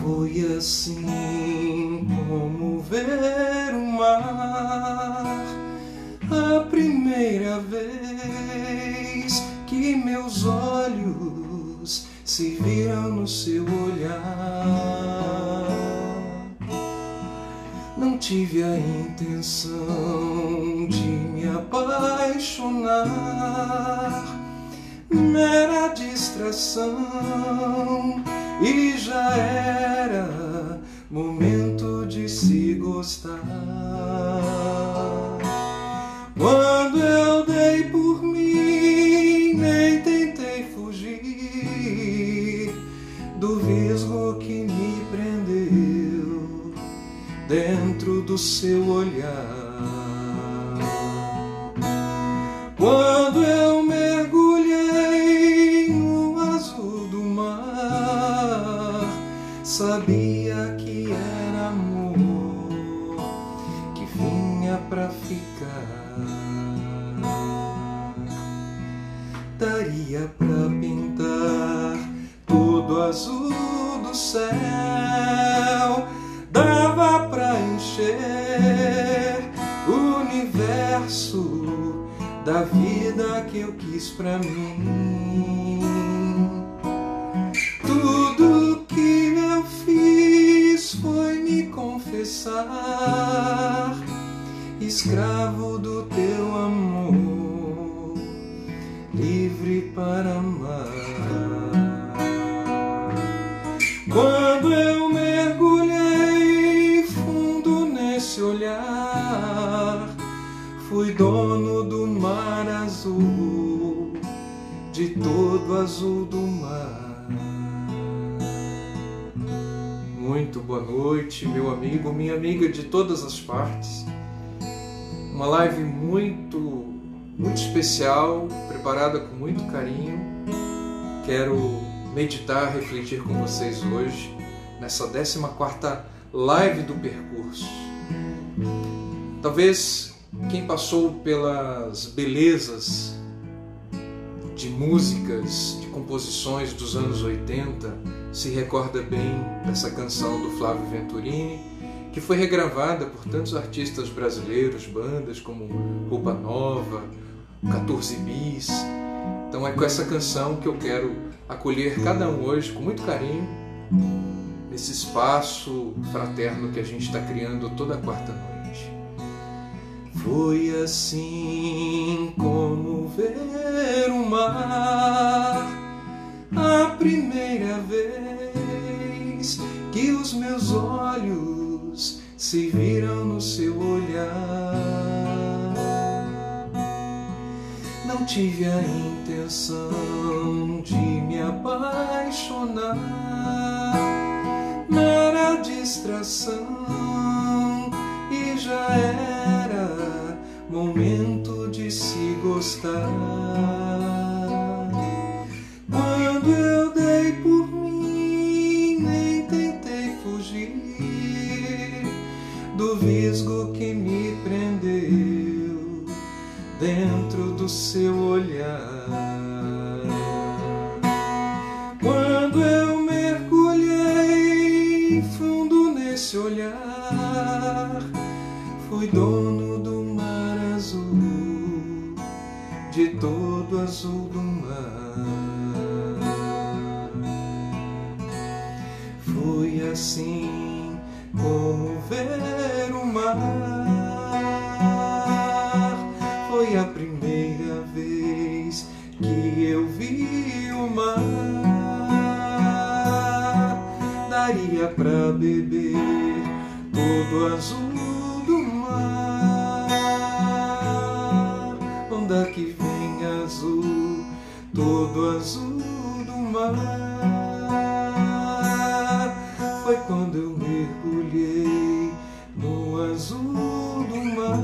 Foi assim como ver o mar, a primeira vez que meus olhos se viram no seu olhar. Não tive a intenção de me apaixonar, mera distração, e já era momento de se gostar. Quando eu dei por mim, nem tentei fugir do visgo que me prendeu dentro do seu olhar. Quando eu mergulhei no azul do mar, sabia que era amor que vinha pra ficar. Daria pra pintar todo azul do céu, dava pra encher o universo da vida que eu quis pra mim. Tudo que eu fiz foi me confessar, escravo do teu amor, livre para amar. Quando eu mergulhei fundo nesse olhar, fui dono do mar azul, de todo azul do mar. Muito boa noite, meu amigo, minha amiga de todas as partes. Uma live muito especial, preparada com muito carinho. Quero meditar, refletir com vocês hoje, nessa 14ª live do percurso. Talvez quem passou pelas belezas de músicas, de composições dos anos 80, se recorda bem dessa canção do Flávio Venturini, que foi regravada por tantos artistas brasileiros, bandas como Roupa Nova, 14 Bis. Então é com essa canção que eu quero acolher cada um hoje com muito carinho, nesse espaço fraterno que a gente está criando toda quarta-noite. Foi assim como ver o mar, a primeira vez que os meus olhos se viram no seu olhar. Não tive a intenção de me apaixonar, mera distração, e já era momento de se gostar. Quando eu dei por mim, nem tentei fugir do visgo que me prendeu dentro do seu olhar. Quando eu mergulhei fundo nesse olhar, fui dono do mar azul, de todo azul do mar. Foi assim como ver o mar, foi a primeira vez que eu vi o mar. Daria pra beber todo azul do mar, onda que vem azul, todo azul do mar. Foi quando eu mergulhei no azul do mar.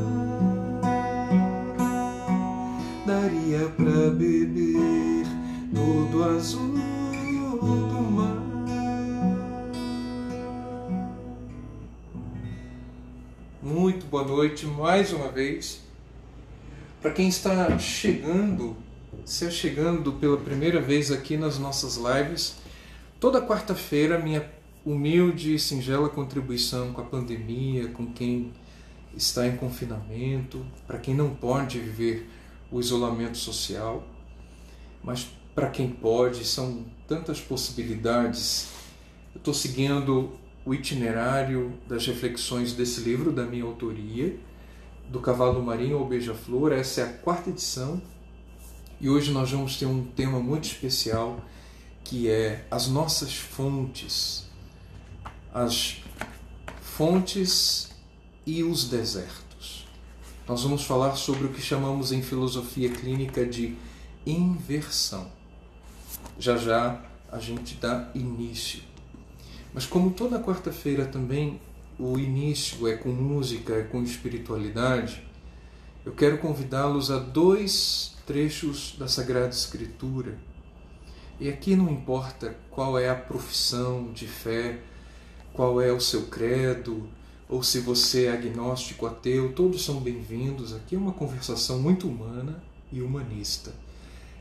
Daria pra beber todo azul do mar. Muito boa noite mais uma vez. Para quem está chegando, se chegando pela primeira vez aqui nas nossas lives, toda quarta-feira minha humilde e singela contribuição com a pandemia, com quem está em confinamento, para quem não pode viver o isolamento social, mas para quem pode, são tantas possibilidades. Eu estou seguindo o itinerário das reflexões desse livro da minha autoria, do Cavalo Marinho ao Beija-Flor. Essa é a 4ª edição e hoje nós vamos ter um tema muito especial, que é as nossas fontes, as fontes e os desertos. Nós vamos falar sobre o que chamamos em filosofia clínica de inversão. Já já a gente dá início. Mas como toda quarta-feira também o início é com música, é com espiritualidade, eu quero convidá-los a 2 trechos da Sagrada Escritura. E aqui não importa qual é a profissão de fé, qual é o seu credo, ou se você é agnóstico, ateu, todos são bem-vindos. Aqui é uma conversação muito humana e humanista.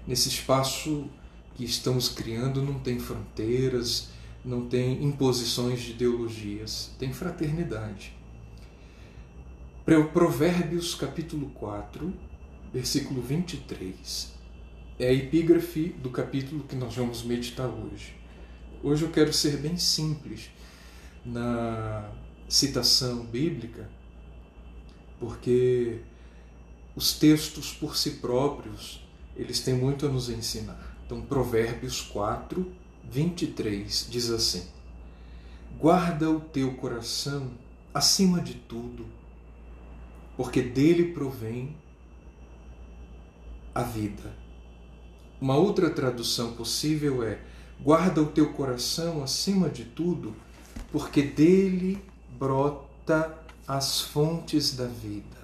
Nesse espaço que estamos criando não tem fronteiras, não tem imposições de ideologias, tem fraternidade. Provérbios capítulo 4, versículo 23. É a epígrafe do capítulo que nós vamos meditar hoje. Hoje eu quero ser bem simples na citação bíblica, porque os textos por si próprios, eles têm muito a nos ensinar. Então, Provérbios 4, 23 diz assim: guarda o teu coração acima de tudo, porque dele provém a vida. Uma outra tradução possível é: guarda o teu coração acima de tudo, porque dele brota as fontes da vida.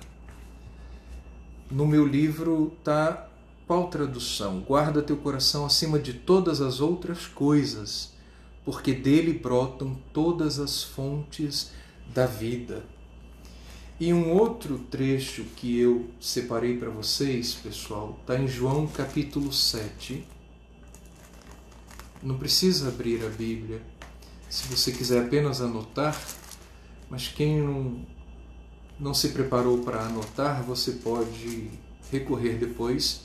No meu livro está qual tradução? Guarda teu coração acima de todas as outras coisas, porque dele brotam todas as fontes da vida. E um outro trecho que eu separei para vocês, pessoal, está em João capítulo 7. Não precisa abrir a Bíblia, se você quiser apenas anotar, mas quem não se preparou para anotar, você pode recorrer depois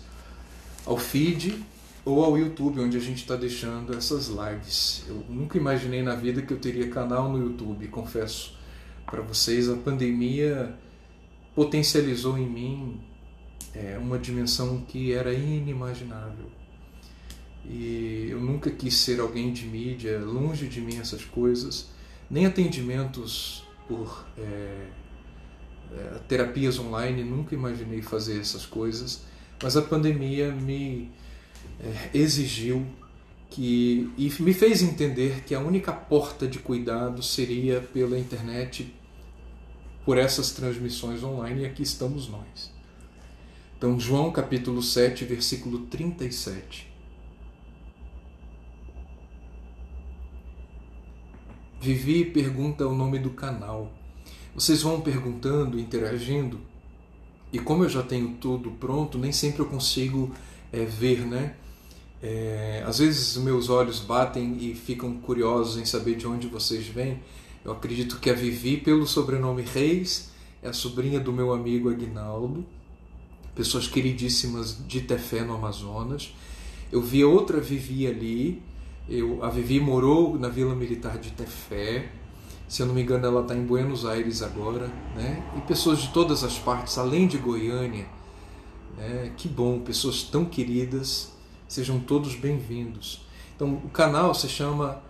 ao feed ou ao YouTube, onde a gente está deixando essas lives. Eu nunca imaginei na vida que eu teria canal no YouTube, confesso para vocês. A pandemia potencializou em mim uma dimensão que era inimaginável. E eu nunca quis ser alguém de mídia, longe de mim essas coisas, nem atendimentos por terapias online, nunca imaginei fazer essas coisas. Mas a pandemia me exigiu e me fez entender que a única porta de cuidado seria pela internet, por essas transmissões online, e aqui estamos nós. Então, João capítulo 7, versículo 37. Vivi pergunta o nome do canal. Vocês vão perguntando, interagindo, e como eu já tenho tudo pronto, nem sempre eu consigo ver, né? Às vezes meus olhos batem e ficam curiosos em saber de onde vocês vêm. Eu acredito que a Vivi, pelo sobrenome Reis, é a sobrinha do meu amigo Aguinaldo, pessoas queridíssimas de Tefé, no Amazonas. Eu vi outra Vivi ali, a Vivi morou na Vila Militar de Tefé. Se eu não me engano, ela está em Buenos Aires agora, né? E pessoas de todas as partes, além de Goiânia, né? Que bom, pessoas tão queridas, sejam todos bem-vindos. Então, o canal se chama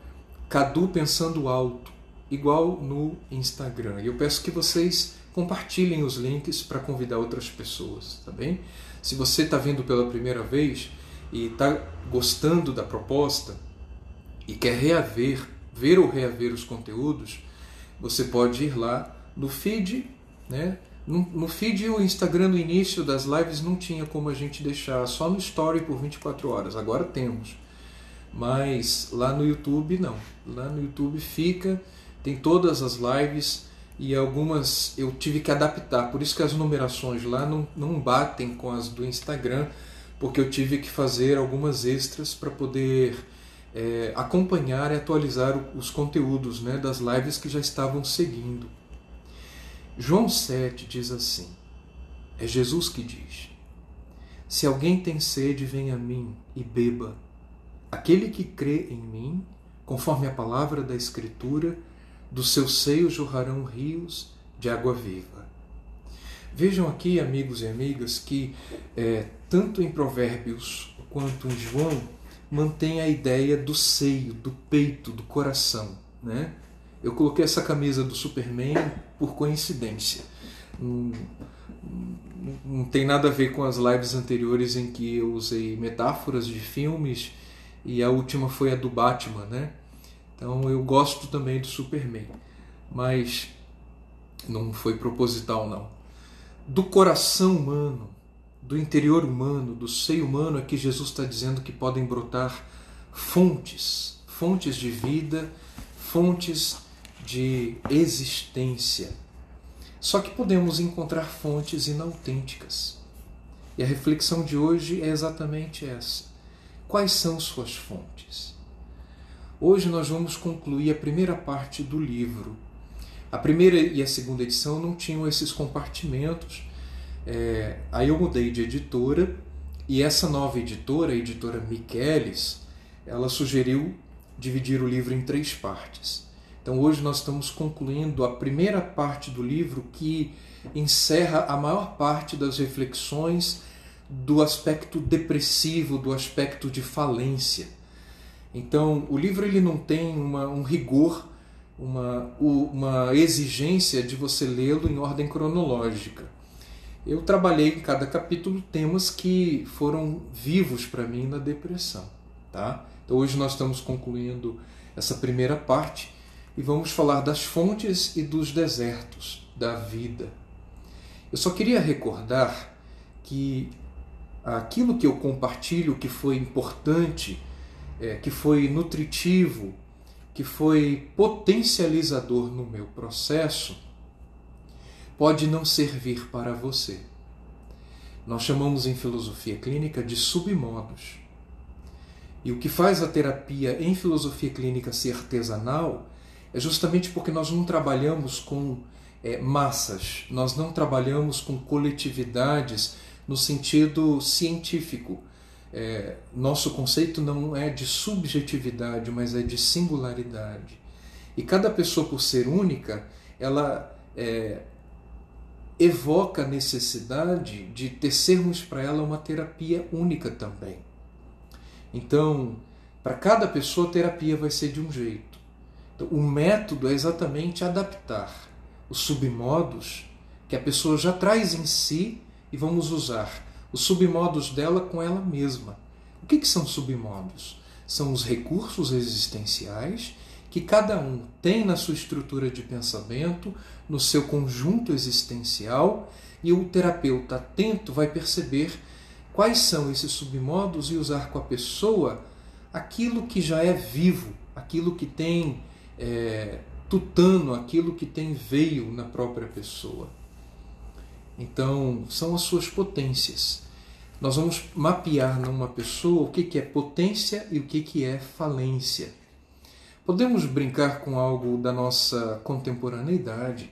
Cadu Pensando Alto, igual no Instagram. E eu peço que vocês compartilhem os links para convidar outras pessoas, tá bem? Se você está vindo pela primeira vez e está gostando da proposta e quer ver ou reaver os conteúdos, você pode ir lá no feed, né? No feed, o Instagram, no início das lives, não tinha como a gente deixar só no story por 24 horas. Agora temos. Mas lá no YouTube, não. Lá no YouTube tem todas as lives, e algumas eu tive que adaptar. Por isso que as numerações lá não batem com as do Instagram, porque eu tive que fazer algumas extras para poder acompanhar e atualizar os conteúdos, né, das lives que já estavam seguindo. João 7 diz assim, é Jesus que diz, se alguém tem sede, venha a mim e beba. Aquele que crê em mim, conforme a palavra da Escritura, do seu seio jorrarão rios de água viva. Vejam aqui, amigos e amigas, que tanto em Provérbios quanto em João, mantém a ideia do seio, do peito, do coração, né? Eu coloquei essa camisa do Superman por coincidência. Não tem nada a ver com as lives anteriores em que eu usei metáforas de filmes e a última foi a do Batman, né? Então eu gosto também do Superman, mas não foi proposital não. Do coração humano, do interior humano, do seio humano é que Jesus está dizendo que podem brotar fontes de vida, fontes de existência. Só que podemos encontrar fontes inautênticas. E a reflexão de hoje é exatamente essa. Quais são suas fontes? Hoje nós vamos concluir a primeira parte do livro. A primeira e a segunda edição não tinham esses compartimentos. Aí eu mudei de editora e essa nova editora, a editora Michelis, ela sugeriu dividir o livro em 3 partes. Então hoje nós estamos concluindo a primeira parte do livro que encerra a maior parte das reflexões do aspecto depressivo, do aspecto de falência. Então o livro ele não tem um rigor, uma exigência de você lê-lo em ordem cronológica. Eu trabalhei em cada capítulo temas que foram vivos para mim na depressão. Tá? Então hoje nós estamos concluindo essa primeira parte e vamos falar das fontes e dos desertos da vida. Eu só queria recordar que aquilo que eu compartilho, que foi importante, que foi nutritivo, que foi potencializador no meu processo, pode não servir para você. Nós chamamos em filosofia clínica de submodos. E o que faz a terapia em filosofia clínica ser artesanal é justamente porque nós não trabalhamos com massas, nós não trabalhamos com coletividades no sentido científico. Nosso conceito não é de subjetividade, mas é de singularidade. E cada pessoa, por ser única, ela evoca a necessidade de tecermos para ela uma terapia única também. Então, para cada pessoa a terapia vai ser de um jeito. Então, o método é exatamente adaptar os submodos que a pessoa já traz em si e vamos usar os submodos dela com ela mesma. O que são submodos? São os recursos existenciais que cada um tem na sua estrutura de pensamento, no seu conjunto existencial, e o terapeuta atento vai perceber quais são esses submodos e usar com a pessoa aquilo que já é vivo, aquilo que tem tutano, aquilo que tem veio na própria pessoa. Então, são as suas potências. Nós vamos mapear numa pessoa o que é potência e o que é falência. Podemos brincar com algo da nossa contemporaneidade,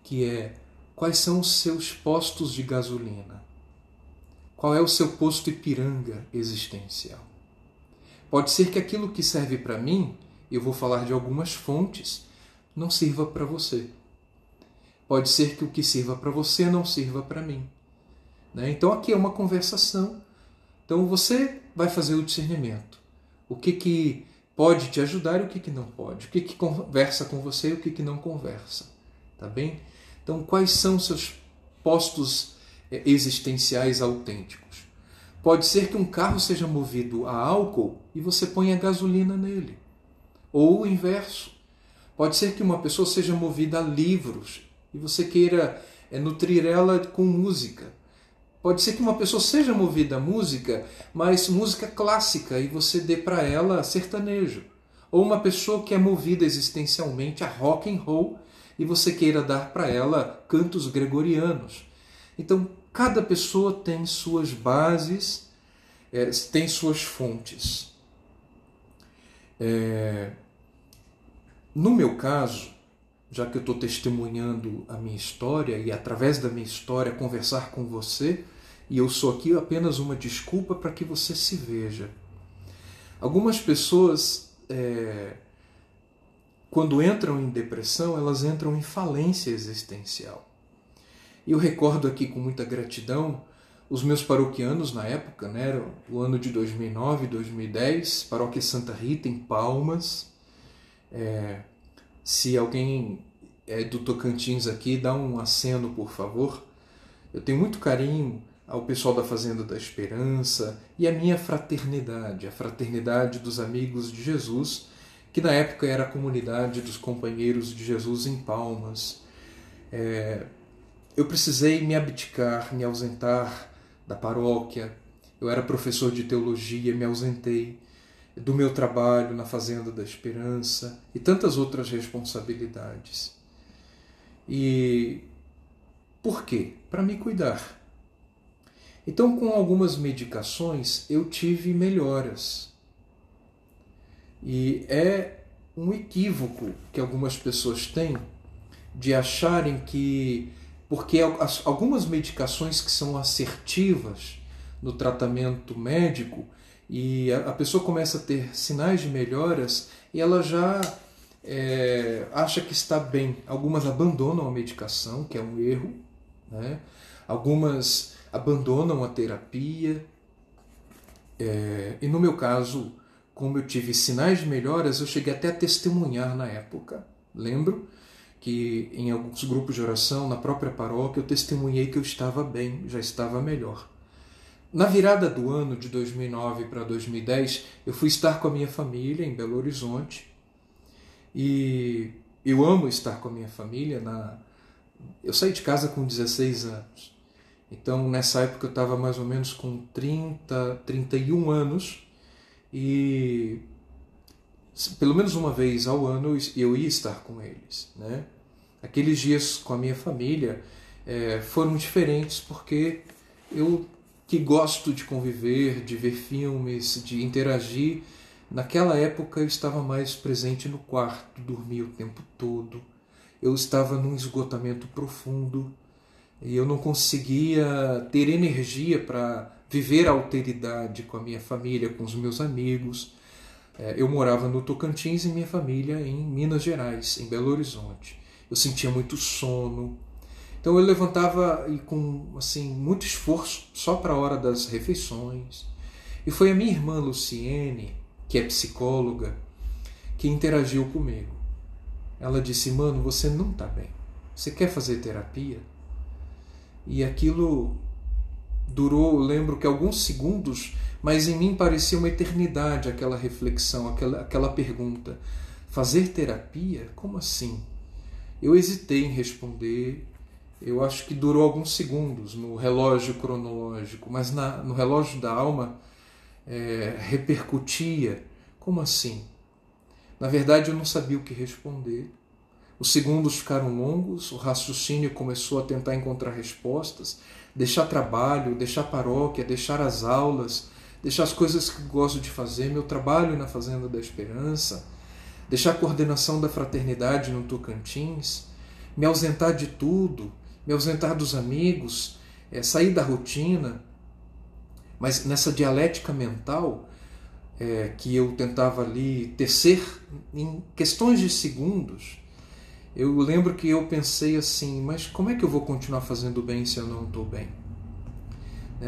que é quais são os seus postos de gasolina? Qual é o seu posto Ipiranga existencial? Pode ser que aquilo que serve para mim, eu vou falar de algumas fontes, não sirva para você. Pode ser que o que sirva para você não sirva para mim. Né? Então aqui é uma conversação. Então você vai fazer o discernimento. O que pode te ajudar e o que não pode. O que conversa com você e o que não conversa. Tá bem? Então quais são seus postos existenciais autênticos? Pode ser que um carro seja movido a álcool e você ponha gasolina nele. Ou o inverso. Pode ser que uma pessoa seja movida a livros e você queira nutrir ela com música. Pode ser que uma pessoa seja movida a música, mas música clássica, e você dê para ela sertanejo. Ou uma pessoa que é movida existencialmente a rock and roll e você queira dar para ela cantos gregorianos. Então, cada pessoa tem suas bases, tem suas fontes. No meu caso, já que eu estou testemunhando a minha história e através da minha história conversar com você, e eu sou aqui apenas uma desculpa para que você se veja. Algumas pessoas, quando entram em depressão, elas entram em falência existencial. E eu recordo aqui com muita gratidão os meus paroquianos na época, né, era o ano de 2009, 2010, Paróquia Santa Rita, em Palmas. Se alguém é do Tocantins aqui, dá um aceno, por favor. Eu tenho muito carinho ao pessoal da Fazenda da Esperança e a minha fraternidade, a fraternidade dos amigos de Jesus, que na época era a comunidade dos companheiros de Jesus em Palmas. Eu precisei me abdicar, me ausentar da paróquia. Eu era professor de teologia, me ausentei do meu trabalho na Fazenda da Esperança e tantas outras responsabilidades. E por quê? Para me cuidar. Então, com algumas medicações, eu tive melhoras. E é um equívoco que algumas pessoas têm de acharem que, porque algumas medicações que são assertivas no tratamento médico, e a pessoa começa a ter sinais de melhoras e ela já acha que está bem. Algumas abandonam a medicação, que é um erro, né? Algumas abandonam a terapia. E no meu caso, como eu tive sinais de melhoras, eu cheguei até a testemunhar na época. Lembro que em alguns grupos de oração, na própria paróquia, eu testemunhei que eu estava bem, já estava melhor. Na virada do ano de 2009 para 2010, eu fui estar com a minha família em Belo Horizonte. E eu amo estar com a minha família. Eu saí de casa com 16 anos. Então, nessa época, eu estava mais ou menos com 31 anos. E pelo menos uma vez ao ano eu ia estar com eles, né? Aqueles dias com a minha família foram diferentes porque eu, que gosto de conviver, de ver filmes, de interagir, naquela época eu estava mais presente no quarto, dormia o tempo todo. Eu estava num esgotamento profundo e eu não conseguia ter energia para viver a alteridade com a minha família, com os meus amigos. Eu morava no Tocantins e minha família em Minas Gerais, em Belo Horizonte. Eu sentia muito sono. Então eu levantava e com muito esforço só para a hora das refeições. E foi a minha irmã Luciene, que é psicóloga, que interagiu comigo. Ela disse: mano, você não está bem. Você quer fazer terapia? E aquilo durou, eu lembro que alguns segundos, mas em mim parecia uma eternidade aquela reflexão, aquela pergunta. Fazer terapia? Como assim? Eu hesitei em responder. Eu acho que durou alguns segundos no relógio cronológico, mas no relógio da alma repercutia. Como assim? Na verdade, eu não sabia o que responder. Os segundos ficaram longos, o raciocínio começou a tentar encontrar respostas, deixar trabalho, deixar paróquia, deixar as aulas, deixar as coisas que gosto de fazer, meu trabalho na Fazenda da Esperança, deixar a coordenação da fraternidade no Tocantins, me ausentar de tudo, me ausentar dos amigos, sair da rotina. Mas nessa dialética mental que eu tentava ali tecer em questões de segundos, eu lembro que eu pensei assim: mas como é que eu vou continuar fazendo bem se eu não estou bem?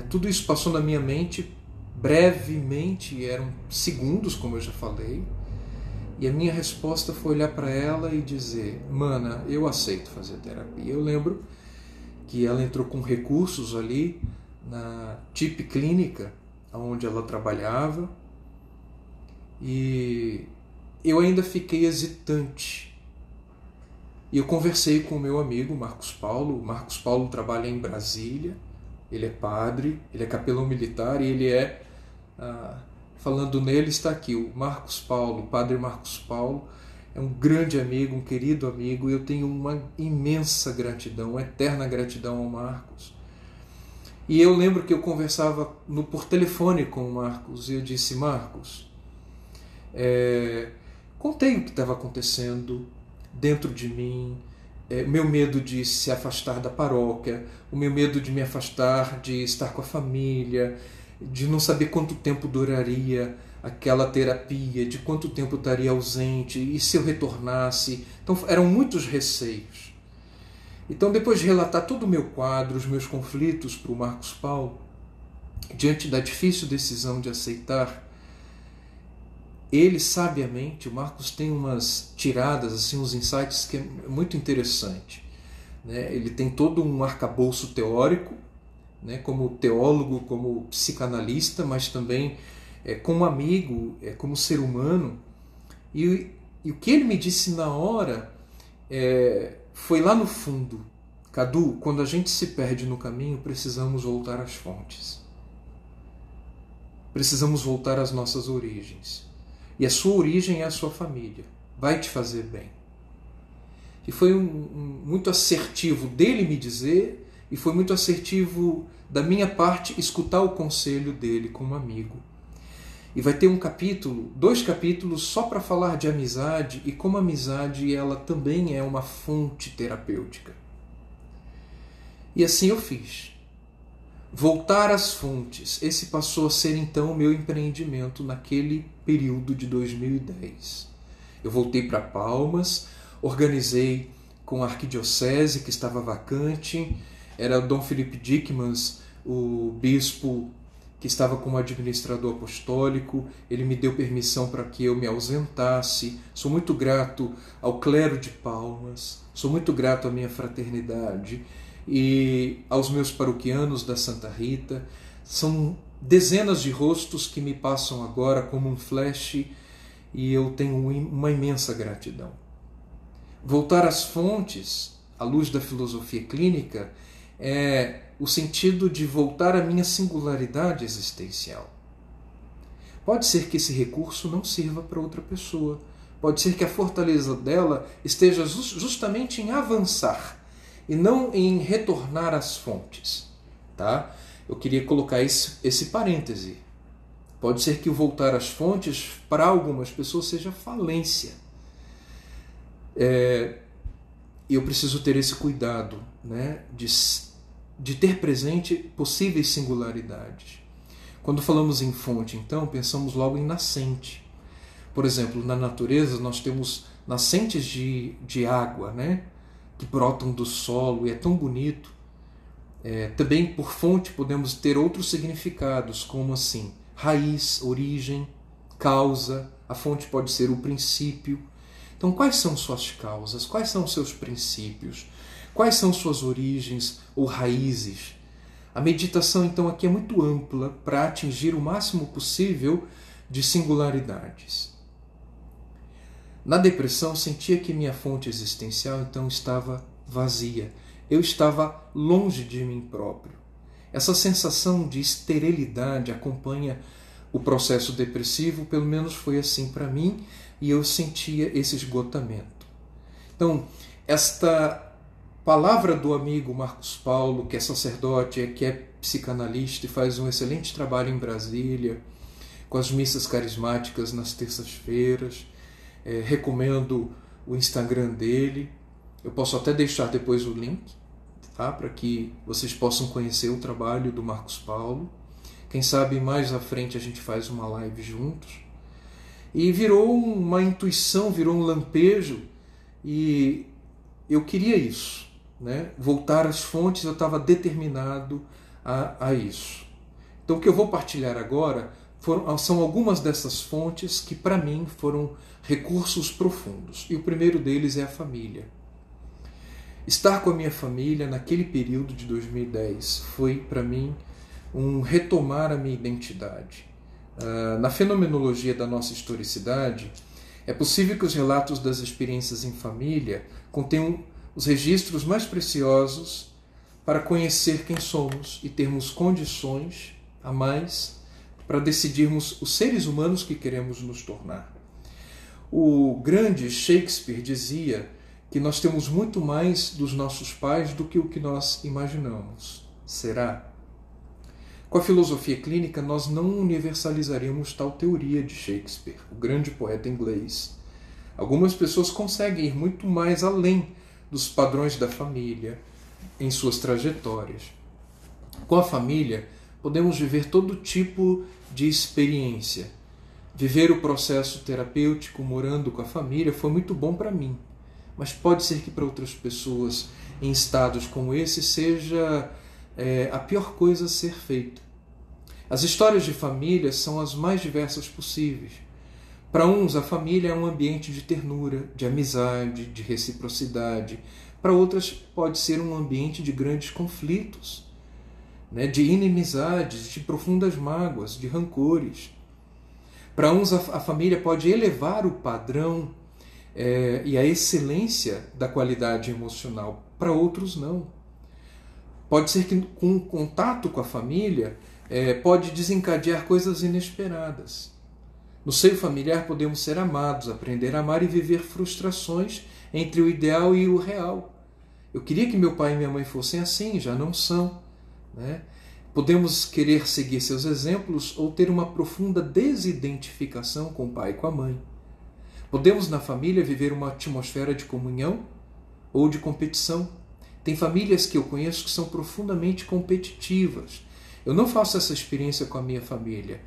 Tudo isso passou na minha mente brevemente, eram segundos, como eu já falei, e a minha resposta foi olhar para ela e dizer: mana, eu aceito fazer terapia. Eu lembro que ela entrou com recursos ali na TIP Clínica, onde ela trabalhava, e eu ainda fiquei hesitante. E eu conversei com o meu amigo Marcos Paulo. O Marcos Paulo trabalha em Brasília, ele é padre, ele é capelão militar, e ele falando nele está aqui, o Marcos Paulo, o padre Marcos Paulo, é um grande amigo, um querido amigo, e eu tenho uma imensa gratidão, uma eterna gratidão ao Marcos. E eu lembro que eu conversava por telefone com o Marcos, e eu disse: Marcos, Contei o que estava acontecendo dentro de mim, o meu medo de se afastar da paróquia, o meu medo de me afastar, de estar com a família, de não saber quanto tempo duraria aquela terapia, de quanto tempo eu estaria ausente, e se eu retornasse. Então eram muitos receios. Então, depois de relatar todo o meu quadro, os meus conflitos para o Marcos Paulo, diante da difícil decisão de aceitar, ele sabiamente, o Marcos tem umas tiradas, assim, uns insights que é muito interessante, né? Ele tem todo um arcabouço teórico, né? Como teólogo, como psicanalista, mas também como amigo, como ser humano. E o que ele me disse na hora foi lá no fundo: Cadu, quando a gente se perde no caminho, precisamos voltar às fontes. Precisamos voltar às nossas origens. E a sua origem é a sua família. Vai te fazer bem. E foi muito assertivo dele me dizer, e foi muito assertivo da minha parte escutar o conselho dele como amigo. E vai ter dois capítulos só para falar de amizade, e como a amizade ela também é uma fonte terapêutica. E assim eu fiz. Voltar às fontes. Esse passou a ser então o meu empreendimento naquele período de 2010. Eu voltei para Palmas, organizei com a arquidiocese que estava vacante, era o Dom Felipe Dickmans, o bispo que estava como administrador apostólico. Ele me deu permissão para que eu me ausentasse. Sou muito grato ao clero de Palmas, sou muito grato à minha fraternidade e aos meus paroquianos da Santa Rita. São dezenas de rostos que me passam agora como um flash, e eu tenho uma imensa gratidão. Voltar às fontes, à luz da filosofia clínica, é o sentido de voltar à minha singularidade existencial. Pode ser que esse recurso não sirva para outra pessoa. Pode ser que a fortaleza dela esteja justamente em avançar e não em retornar às fontes. Tá? Eu queria colocar esse parêntese. Pode ser que o voltar às fontes, para algumas pessoas, seja falência. Eu preciso ter esse cuidado, né, de ter presente possíveis singularidades. Quando falamos em fonte, então, pensamos logo em nascente. Por exemplo, na natureza nós temos nascentes de água, né, que brotam do solo, e é tão bonito. Também por fonte podemos ter outros significados, como assim, raiz, origem, causa. A fonte pode ser o princípio. Então, quais são suas causas? Quais são seus princípios? Quais são suas origens ou raízes? A meditação, então, aqui é muito ampla para atingir o máximo possível de singularidades. Na depressão, sentia que minha fonte existencial, então, estava vazia. Eu estava longe de mim próprio. Essa sensação de esterilidade acompanha o processo depressivo, pelo menos foi assim para mim, e eu sentia esse esgotamento. Então, esta palavra do amigo Marcos Paulo, que é sacerdote, que é psicanalista e faz um excelente trabalho em Brasília, com as missas carismáticas nas terças-feiras. Recomendo o Instagram dele. Eu posso até deixar depois o link, tá? Para que vocês possam conhecer o trabalho do Marcos Paulo. Quem sabe mais à frente a gente faz uma live juntos. E virou uma intuição, virou um lampejo, e eu queria isso, né? Voltar às fontes, eu estava determinado a isso. Então o que eu vou partilhar agora são algumas dessas fontes que para mim foram recursos profundos. E o primeiro deles é a família. Estar com a minha família naquele período de 2010 foi para mim um retomar a minha identidade. Na fenomenologia da nossa historicidade, é possível que os relatos das experiências em família contenham os registros mais preciosos para conhecer quem somos e termos condições a mais para decidirmos os seres humanos que queremos nos tornar. O grande Shakespeare dizia que nós temos muito mais dos nossos pais do que o que nós imaginamos. Será? Com a filosofia clínica, nós não universalizaríamos tal teoria de Shakespeare, o grande poeta inglês. Algumas pessoas conseguem ir muito mais além dos padrões da família em suas trajetórias. Com a família, podemos viver todo tipo de experiência. Viver o processo terapêutico morando com a família foi muito bom para mim, mas pode ser que para outras pessoas em estados como esse seja a pior coisa a ser feita. As histórias de família são as mais diversas possíveis. Para uns, a família é um ambiente de ternura, de amizade, de reciprocidade. Para outras, pode ser um ambiente de grandes conflitos, de inimizades, de profundas mágoas, de rancores. Para uns, a família pode elevar o padrão e a excelência da qualidade emocional. Para outros, não. Pode ser que, com o contato com a família, pode desencadear coisas inesperadas. No seio familiar podemos ser amados, aprender a amar e viver frustrações entre o ideal e o real. Eu queria que meu pai e minha mãe fossem assim, já não são. Podemos querer seguir seus exemplos ou ter uma profunda desidentificação com o pai e com a mãe. Podemos na família viver uma atmosfera de comunhão ou de competição. Tem famílias que eu conheço que são profundamente competitivas. Eu não faço essa experiência com a minha família.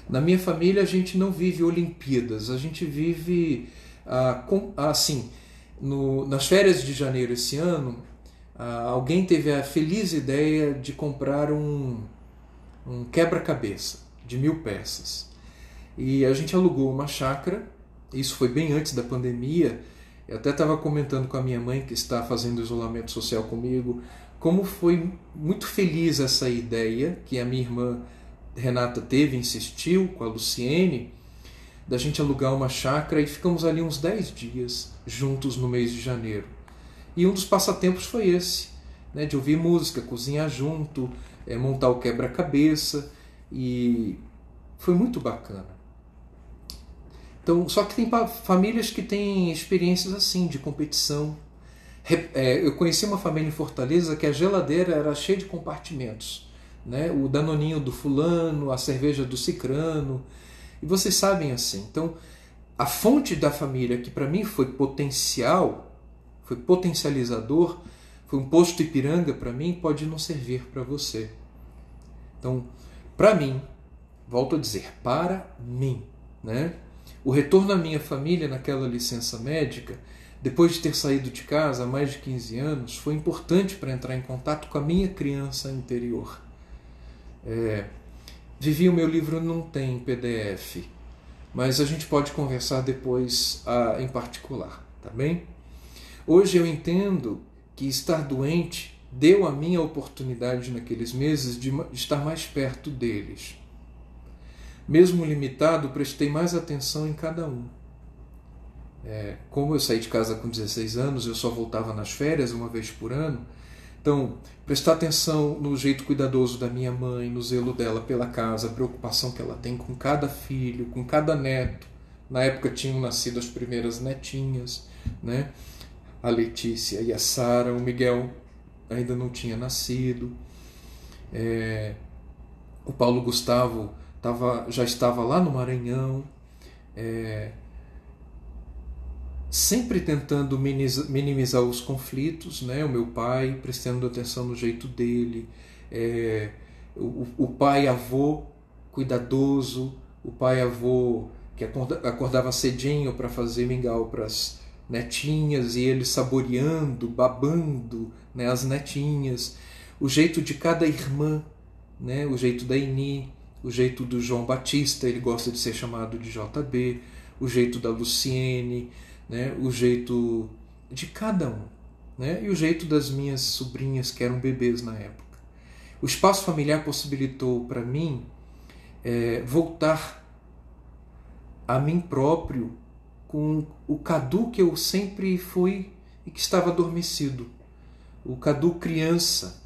Na minha família a gente não vive Olimpíadas, a gente vive assim. Nas férias de janeiro esse ano, alguém teve a feliz ideia de comprar um quebra-cabeça de 1000 peças. E a gente alugou uma chácara, isso foi bem antes da pandemia. Eu até estava comentando com a minha mãe, que está fazendo isolamento social comigo, como foi muito feliz essa ideia que a minha irmã Renata teve, insistiu com a Luciene, da gente alugar uma chácara, e ficamos ali uns 10 dias juntos no mês de janeiro. E um dos passatempos foi esse, de ouvir música, cozinhar junto, montar o quebra-cabeça, e foi muito bacana. Então, só que tem famílias que têm experiências assim, de competição. Eu conheci uma família em Fortaleza que a geladeira era cheia de compartimentos. O danoninho do fulano, a cerveja do cicrano. E vocês sabem assim. Então, a fonte da família, que para mim foi potencial, foi potencializador, foi um posto Ipiranga para mim, pode não servir para você. Então, para mim, volto a dizer, para mim, o retorno à minha família naquela licença médica, depois de ter saído de casa há mais de 15 anos, foi importante para entrar em contato com a minha criança interior. Vivi, o meu livro não tem PDF, mas a gente pode conversar depois em particular, tá bem? Hoje eu entendo que estar doente deu a mim a oportunidade naqueles meses de estar mais perto deles. Mesmo limitado, prestei mais atenção em cada um. Como eu saí de casa com 16 anos, eu só voltava nas férias uma vez por ano. Então, prestar atenção no jeito cuidadoso da minha mãe, no zelo dela pela casa, a preocupação que ela tem com cada filho, com cada neto. Na época tinham nascido as primeiras netinhas, a Letícia e a Sara. O Miguel ainda não tinha nascido. O Paulo Gustavo já estava lá no Maranhão, sempre tentando minimizar os conflitos, o meu pai prestando atenção no jeito dele, o pai-avô cuidadoso, o pai-avô que acordava cedinho para fazer mingau para as netinhas, e ele saboreando, babando as netinhas, o jeito de cada irmã, o jeito da Ini, o jeito do João Batista, ele gosta de ser chamado de JB, o jeito da Luciene, o jeito de cada um, e o jeito das minhas sobrinhas que eram bebês na época. O espaço familiar possibilitou para mim voltar a mim próprio com o Cadu que eu sempre fui e que estava adormecido, o Cadu criança.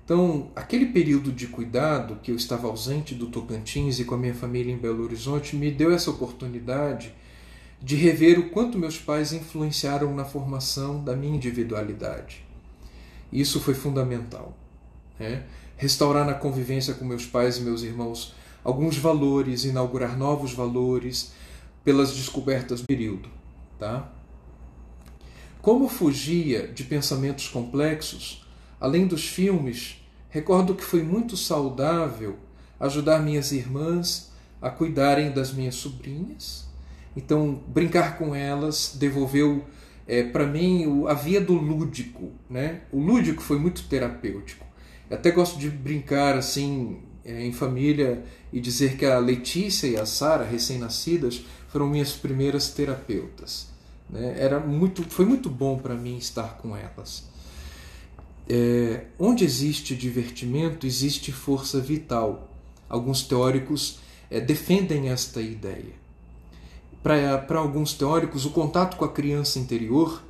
Então, aquele período de cuidado que eu estava ausente do Tocantins e com a minha família em Belo Horizonte me deu essa oportunidade de rever o quanto meus pais influenciaram na formação da minha individualidade. Isso foi fundamental. restaurar na convivência com meus pais e meus irmãos alguns valores, inaugurar novos valores pelas descobertas do período. Tá? Como fugia de pensamentos complexos, além dos filmes, recordo que foi muito saudável ajudar minhas irmãs a cuidarem das minhas sobrinhas. Então, brincar com elas devolveu para mim a via do lúdico. Né? O lúdico foi muito terapêutico. Eu até gosto de brincar assim em família e dizer que a Letícia e a Sara, recém-nascidas, foram minhas primeiras terapeutas. Né? Foi muito bom para mim estar com elas. Onde existe divertimento, existe força vital. Alguns teóricos defendem esta ideia. Para alguns teóricos, o contato com a criança interior,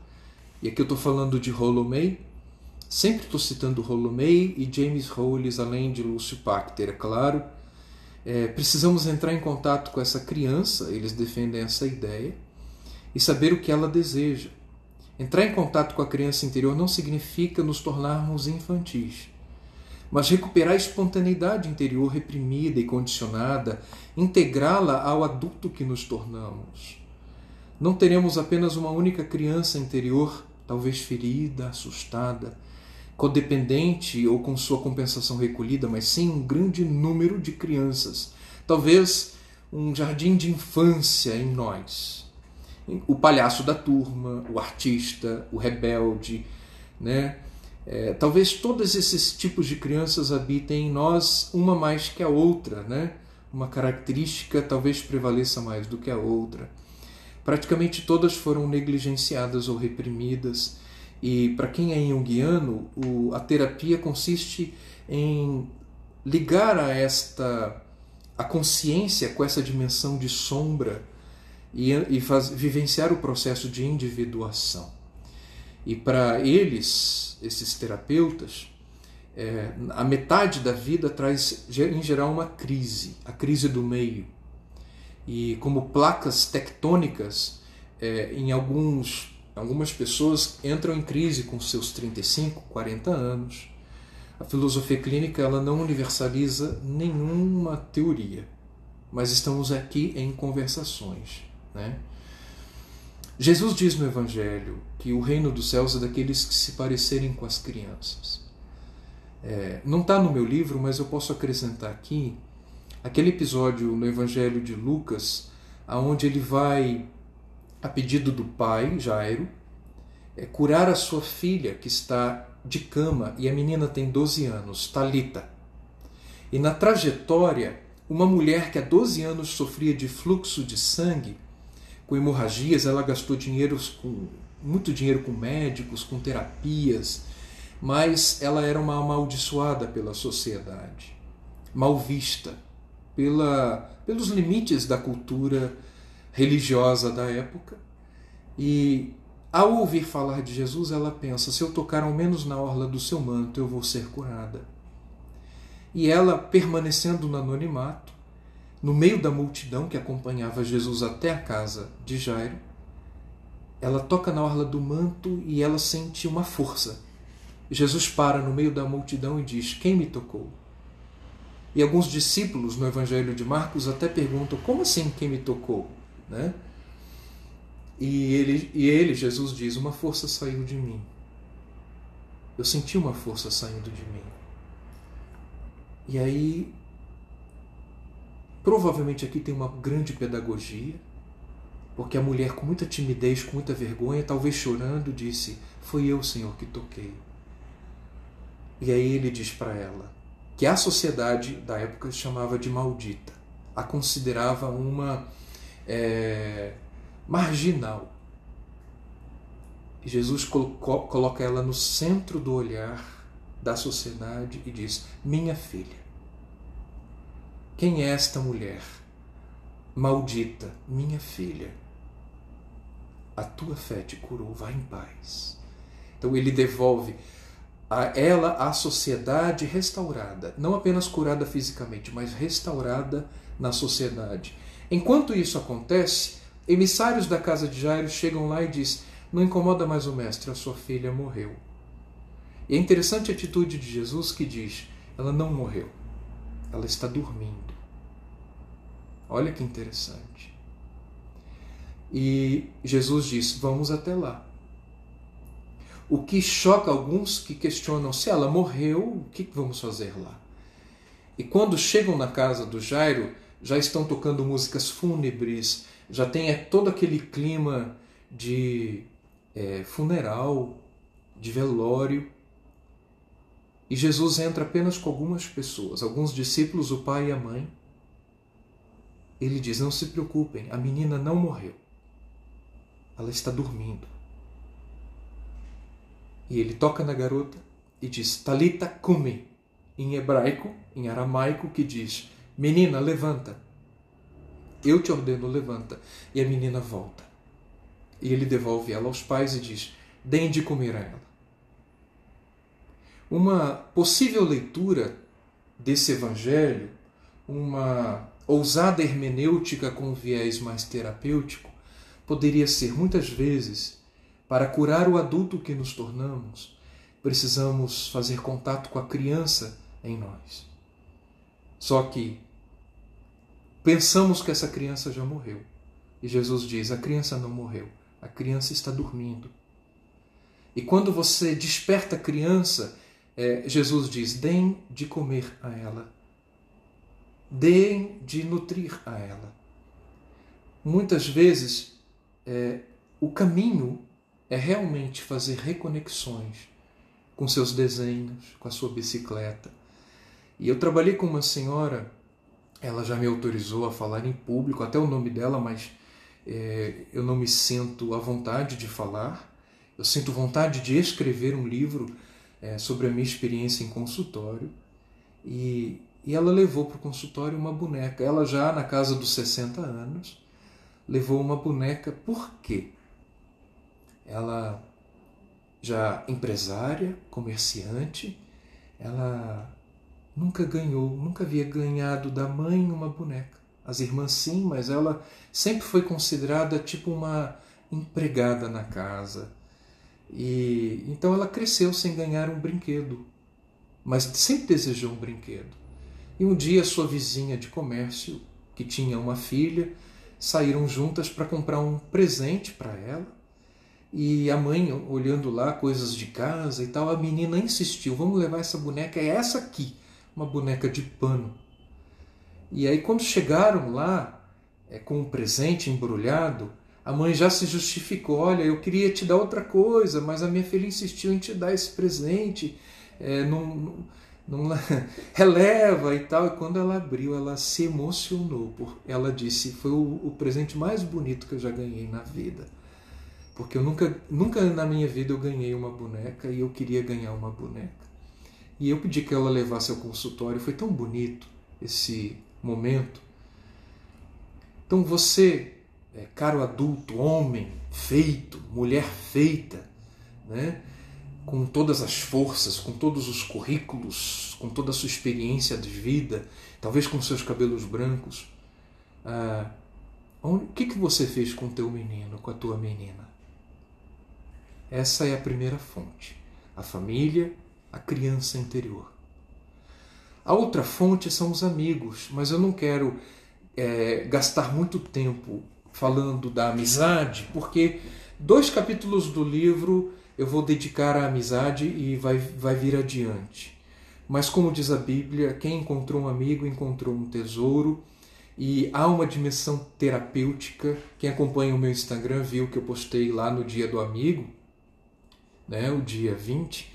e aqui eu estou falando de Rollo May, sempre estou citando Rollo May e James Hollis, além de Lúcio Pachter, é claro. Precisamos entrar em contato com essa criança, eles defendem essa ideia, e saber o que ela deseja. Entrar em contato com a criança interior não significa nos tornarmos infantis, mas recuperar a espontaneidade interior reprimida e condicionada, integrá-la ao adulto que nos tornamos. Não teremos apenas uma única criança interior, talvez ferida, assustada, codependente ou com sua compensação recolhida, mas sim um grande número de crianças. Talvez um jardim de infância em nós. O palhaço da turma, o artista, o rebelde, né? Talvez todos esses tipos de crianças habitem em nós, uma mais que a outra, né? Uma característica talvez prevaleça mais do que a outra. Praticamente todas foram negligenciadas ou reprimidas, e para quem é junguiano, a terapia consiste em ligar a consciência com essa dimensão de sombra e vivenciar o processo de individuação. E para eles, esses terapeutas, a metade da vida traz, em geral, uma crise, a crise do meio. E como placas tectônicas, algumas pessoas entram em crise com seus 35, 40 anos. A filosofia clínica ela não universaliza nenhuma teoria, mas estamos aqui em conversações. Né? Jesus diz no Evangelho que o reino dos céus é daqueles que se parecerem com as crianças. Não está no meu livro, mas eu posso acrescentar aqui aquele episódio no Evangelho de Lucas, onde ele vai, a pedido do pai, Jairo, curar a sua filha que está de cama, e a menina tem 12 anos, Talita. E na trajetória, uma mulher que há 12 anos sofria de fluxo de sangue, com hemorragias, ela gastou muito dinheiro com médicos, com terapias, mas ela era uma amaldiçoada pela sociedade, mal vista, pelos limites da cultura religiosa da época. E ao ouvir falar de Jesus, ela pensa: se eu tocar ao menos na orla do seu manto, eu vou ser curada. E ela, permanecendo no anonimato, no meio da multidão que acompanhava Jesus até a casa de Jairo, ela toca na orla do manto e ela sente uma força. Jesus para no meio da multidão e diz: quem me tocou? E alguns discípulos no Evangelho de Marcos até perguntam: como assim quem me tocou? Né? E ele, Jesus, diz: uma força saiu de mim. Eu senti uma força saindo de mim. E aí, provavelmente aqui tem uma grande pedagogia, porque a mulher, com muita timidez, com muita vergonha, talvez chorando, disse: foi eu, Senhor, que toquei. E aí ele diz para ela que a sociedade da época chamava de maldita, a considerava uma marginal. E Jesus coloca ela no centro do olhar da sociedade e diz: minha filha. Quem é esta mulher? Maldita, minha filha. A tua fé te curou, vá em paz. Então ele devolve a ela a sociedade restaurada, não apenas curada fisicamente, mas restaurada na sociedade. Enquanto isso acontece, emissários da casa de Jairo chegam lá e dizem: não incomoda mais o mestre, a sua filha morreu. E é interessante a atitude de Jesus, que diz: ela não morreu, ela está dormindo. Olha que interessante. E Jesus diz, vamos até lá. O que choca alguns que questionam, se ela morreu, o que vamos fazer lá? E quando chegam na casa do Jairo, já estão tocando músicas fúnebres, já tem todo aquele clima de funeral, de velório. E Jesus entra apenas com algumas pessoas, alguns discípulos, o pai e a mãe. Ele diz, não se preocupem, a menina não morreu. Ela está dormindo. E ele toca na garota e diz, Talita cumi, em hebraico, em aramaico, que diz, menina, levanta. Eu te ordeno, levanta. E a menina volta. E ele devolve ela aos pais e diz, deem de comer a ela. Uma possível leitura desse evangelho, uma ousada hermenêutica com viés mais terapêutico, poderia ser, muitas vezes, para curar o adulto que nos tornamos, precisamos fazer contato com a criança em nós. Só que pensamos que essa criança já morreu. E Jesus diz, a criança não morreu, a criança está dormindo. E quando você desperta a criança, Jesus diz, deem de comer a ela. Deem de nutrir a ela. Muitas vezes, o caminho é realmente fazer reconexões com seus desenhos, com a sua bicicleta. E eu trabalhei com uma senhora, ela já me autorizou a falar em público, até o nome dela, mas eu não me sinto à vontade de falar. Eu sinto vontade de escrever um livro sobre a minha experiência em consultório. E ela levou para o consultório uma boneca. Ela já na casa dos 60 anos levou uma boneca. Por quê? Ela já empresária, comerciante, ela nunca havia ganhado da mãe uma boneca. As irmãs sim, mas ela sempre foi considerada tipo uma empregada na casa. E então ela cresceu sem ganhar um brinquedo, mas sempre desejou um brinquedo. E um dia sua vizinha de comércio, que tinha uma filha, saíram juntas para comprar um presente para ela. E a mãe, olhando lá coisas de casa e tal, a menina insistiu, vamos levar essa boneca, é essa aqui, uma boneca de pano. E aí quando chegaram lá, com um presente embrulhado, a mãe já se justificou, olha, eu queria te dar outra coisa, mas a minha filha insistiu em te dar esse presente, não releva e tal. E quando ela abriu, ela se emocionou, ela disse, foi o presente mais bonito que eu já ganhei na vida. Porque eu nunca na minha vida eu ganhei uma boneca e eu queria ganhar uma boneca. E eu pedi que ela levasse ao consultório, foi tão bonito esse momento. Então você, caro adulto, homem feito, mulher feita, né? Com todas as forças, com todos os currículos, com toda a sua experiência de vida, talvez com seus cabelos brancos, o que você fez com o teu menino, com a tua menina? Essa é a primeira fonte, a família, a criança interior. A outra fonte são os amigos, mas eu não quero gastar muito tempo falando da amizade, porque 2 capítulos do livro eu vou dedicar à amizade e vai vir adiante. Mas como diz a Bíblia, quem encontrou um amigo encontrou um tesouro, e há uma dimensão terapêutica. Quem acompanha o meu Instagram viu que eu postei lá no Dia do Amigo, né, o dia 20,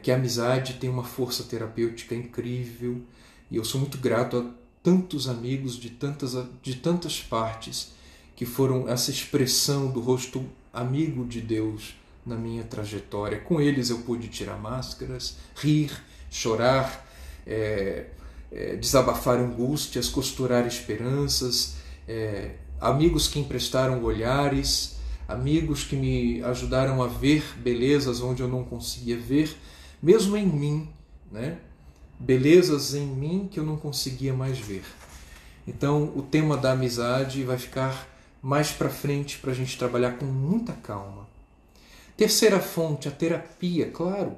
que a amizade tem uma força terapêutica incrível, e eu sou muito grato a tantos amigos de tantas partes que foram essa expressão do rosto amigo de Deus na minha trajetória. Com eles eu pude tirar máscaras, rir, chorar, desabafar angústias, costurar esperanças, amigos que emprestaram olhares, amigos que me ajudaram a ver belezas onde eu não conseguia ver, mesmo em mim, né? Belezas em mim que eu não conseguia mais ver. Então o tema da amizade vai ficar mais para frente para a gente trabalhar com muita calma. Terceira fonte, a terapia, claro.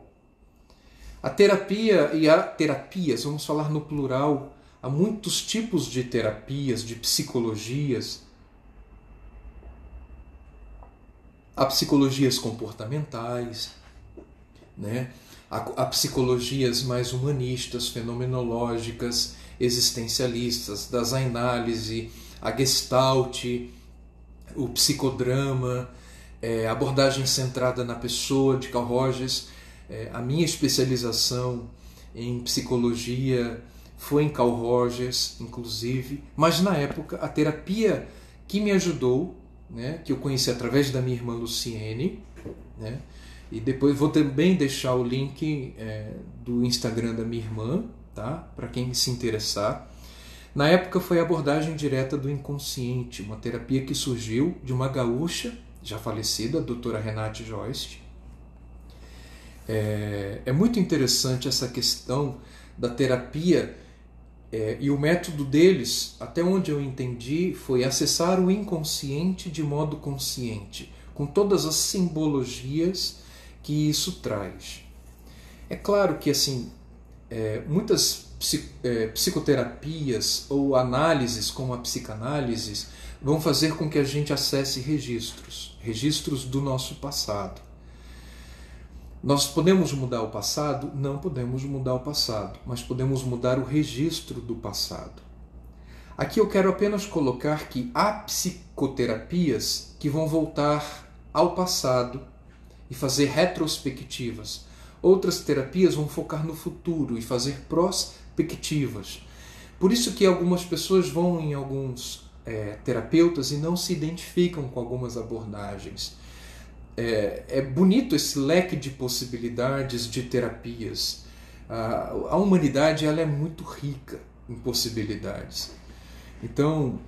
A terapia e a terapias, vamos falar no plural, há muitos tipos de terapias, de psicologias. Há psicologias comportamentais, né? Há psicologias mais humanistas, fenomenológicas, existencialistas, da análise, a Gestalt, o psicodrama, a abordagem centrada na pessoa, de Carl Rogers. A minha especialização em psicologia foi em Carl Rogers, inclusive, mas na época a terapia que me ajudou, né, que eu conheci através da minha irmã Luciene, né, e depois vou também deixar o link do Instagram da minha irmã, tá, para quem se interessar. Na época foi a abordagem direta do inconsciente, uma terapia que surgiu de uma gaúcha, já falecida, a doutora Renate Joyce. É muito interessante essa questão da terapia e o método deles, até onde eu entendi, foi acessar o inconsciente de modo consciente, com todas as simbologias que isso traz. É claro que assim, muitas psicoterapias ou análises como a psicanálise vão fazer com que a gente acesse registros do nosso passado. Nós podemos mudar o passado? Não podemos mudar o passado, mas podemos mudar o registro do passado. Aqui eu quero apenas colocar que há psicoterapias que vão voltar ao passado e fazer retrospectivas. Outras terapias vão focar no futuro e fazer prospectivas. Por isso que algumas pessoas vão em alguns terapeutas e não se identificam com algumas abordagens. É bonito esse leque de possibilidades de terapias. A humanidade ela é muito rica em possibilidades. Então,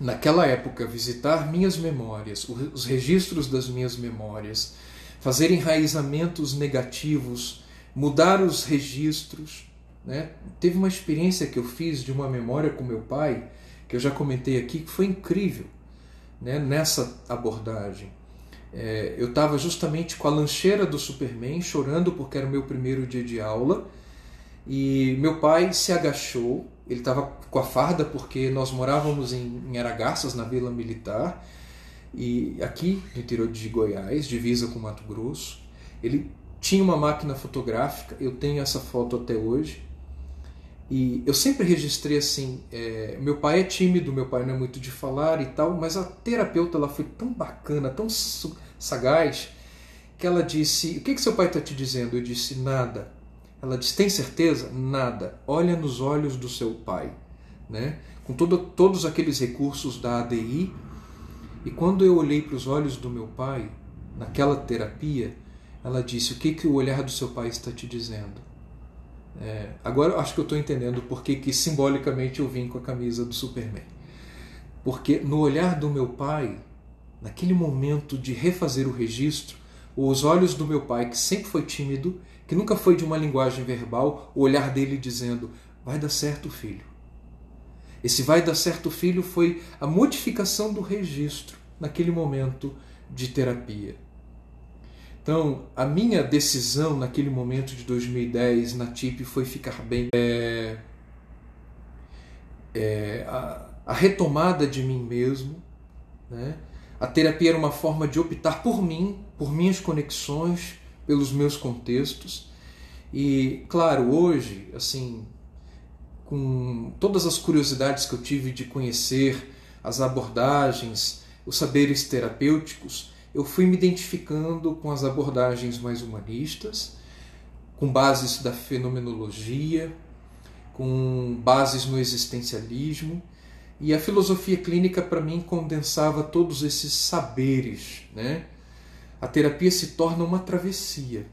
naquela época, visitar minhas memórias, os registros das minhas memórias, fazer enraizamentos negativos, mudar os registros, né? Teve uma experiência que eu fiz de uma memória com meu pai, que eu já comentei aqui, que foi incrível, né? Nessa abordagem. Eu estava justamente com a lancheira do Superman, chorando porque era o meu primeiro dia de aula, e meu pai se agachou, ele estava com a farda porque nós morávamos em Aragarças, na Vila Militar, e aqui no interior de Goiás, divisa com Mato Grosso. Ele tinha uma máquina fotográfica, eu tenho essa foto até hoje, e eu sempre registrei assim, meu pai é tímido, meu pai não é muito de falar e tal, mas a terapeuta ela foi tão bacana, tão sagaz, que ela disse, o que seu pai está te dizendo? Eu disse, nada. Ela disse, tem certeza? Nada. Olha nos olhos do seu pai, né? Com todos aqueles recursos da ADI, e quando eu olhei para os olhos do meu pai, naquela terapia, ela disse, o que o olhar do seu pai está te dizendo? Agora eu acho que eu estou entendendo por que simbolicamente eu vim com a camisa do Superman. Porque no olhar do meu pai, naquele momento de refazer o registro, os olhos do meu pai, que sempre foi tímido, que nunca foi de uma linguagem verbal, o olhar dele dizendo, vai dar certo, filho. Esse vai dar certo, filho, foi a modificação do registro naquele momento de terapia. Então, a minha decisão naquele momento de 2010 na TIP foi ficar bem. A retomada de mim mesmo, né? A terapia era uma forma de optar por mim, por minhas conexões, pelos meus contextos. E, claro, hoje, assim, com todas as curiosidades que eu tive de conhecer as abordagens, os saberes terapêuticos, eu fui me identificando com as abordagens mais humanistas, com bases da fenomenologia, com bases no existencialismo, e a filosofia clínica para mim condensava todos esses saberes, né? A terapia se torna uma travessia,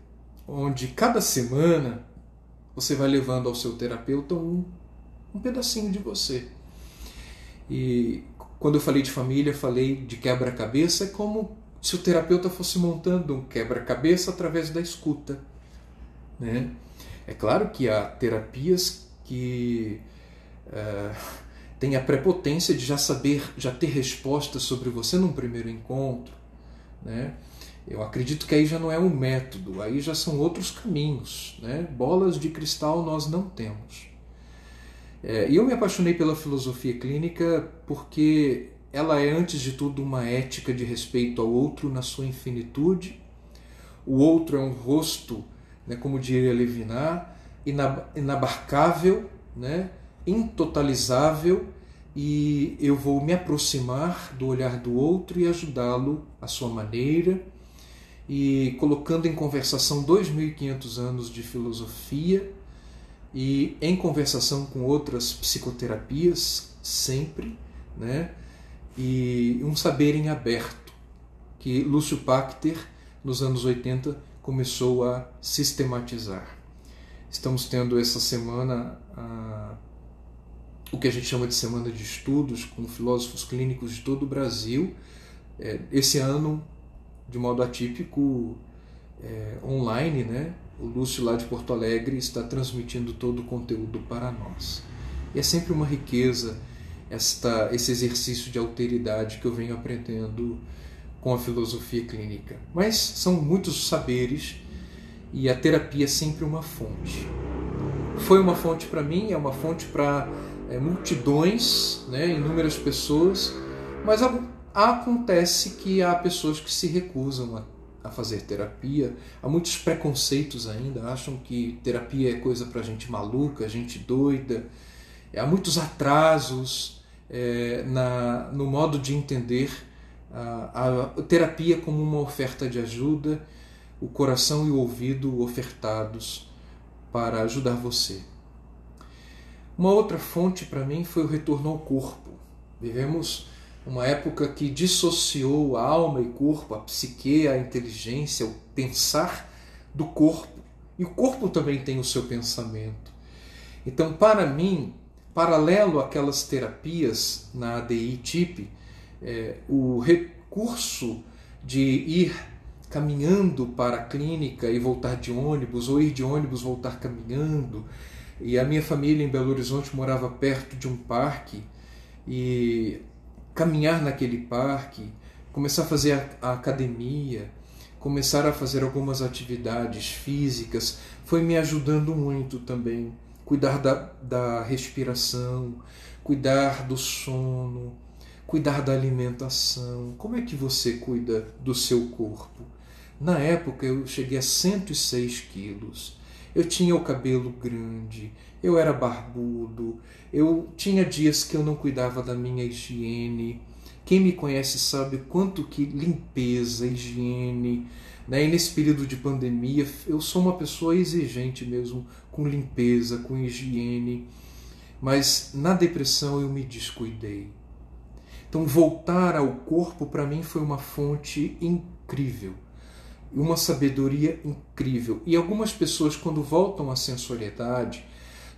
onde cada semana você vai levando ao seu terapeuta um pedacinho de você. E quando eu falei de família, falei de quebra-cabeça, é como se o terapeuta fosse montando um quebra-cabeça através da escuta, né? É claro que há terapias que têm a prepotência de já ter respostas sobre você num primeiro encontro, né? Eu acredito que aí já não é um método, aí já são outros caminhos, né? Bolas de cristal nós não temos. E eu me apaixonei pela filosofia clínica porque ela é, antes de tudo, uma ética de respeito ao outro na sua infinitude. O outro é um rosto, né, como diria Levinas, inabarcável, né, intotalizável, e eu vou me aproximar do olhar do outro e ajudá-lo à sua maneira, e colocando em conversação 2.500 anos de filosofia e em conversação com outras psicoterapias, sempre, né, e um saber em aberto, que Lúcio Pachter, nos anos 80, começou a sistematizar. Estamos tendo essa semana o que a gente chama de semana de estudos com filósofos clínicos de todo o Brasil. Esse ano, de modo atípico, online, né? O Lúcio, lá de Porto Alegre, está transmitindo todo o conteúdo para nós. E é sempre uma riqueza esse exercício de alteridade que eu venho aprendendo com a filosofia clínica. Mas são muitos saberes e a terapia é sempre uma fonte. Foi uma fonte para mim, é uma fonte para multidões, né, inúmeras pessoas, mas acontece que há pessoas que se recusam a fazer terapia. Há muitos preconceitos ainda, acham que terapia é coisa para gente maluca, gente doida. Há muitos atrasos no modo de entender a terapia como uma oferta de ajuda, o coração e o ouvido ofertados para ajudar você. Uma outra fonte para mim foi o retorno ao corpo. Vivemos uma época que dissociou a alma e corpo, a psique, a inteligência, o pensar do corpo. E o corpo também tem o seu pensamento. Então, para mim, paralelo àquelas terapias na ADI-TIP, o recurso de ir caminhando para a clínica e voltar de ônibus, ou ir de ônibus, voltar caminhando. E a minha família em Belo Horizonte morava perto de um parque, e caminhar naquele parque, começar a fazer a academia, começar a fazer algumas atividades físicas, foi me ajudando muito também. Cuidar da respiração, cuidar do sono, cuidar da alimentação. Como é que você cuida do seu corpo? Na época eu cheguei a 106 quilos. Eu tinha o cabelo grande, eu era barbudo, eu tinha dias que eu não cuidava da minha higiene. Quem me conhece sabe quanto que limpeza, higiene, né? E nesse período de pandemia eu sou uma pessoa exigente mesmo, com limpeza, com higiene. Mas na depressão eu me descuidei. Então voltar ao corpo para mim foi uma fonte incrível, uma sabedoria incrível. E algumas pessoas, quando voltam à sensoriedade,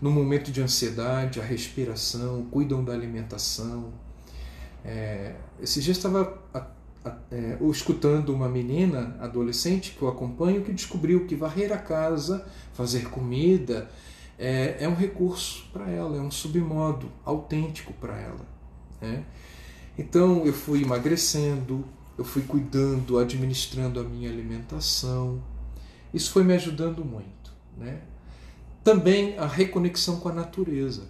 no momento de ansiedade, a respiração, cuidam da alimentação. Esse dia estava escutando uma menina adolescente que eu acompanho, que descobriu que varrer a casa, fazer comida, é um recurso para ela, é um submodo autêntico para ela, né? Então eu fui emagrecendo, eu fui cuidando, administrando a minha alimentação. Isso foi me ajudando muito, né? Também a reconexão com a natureza.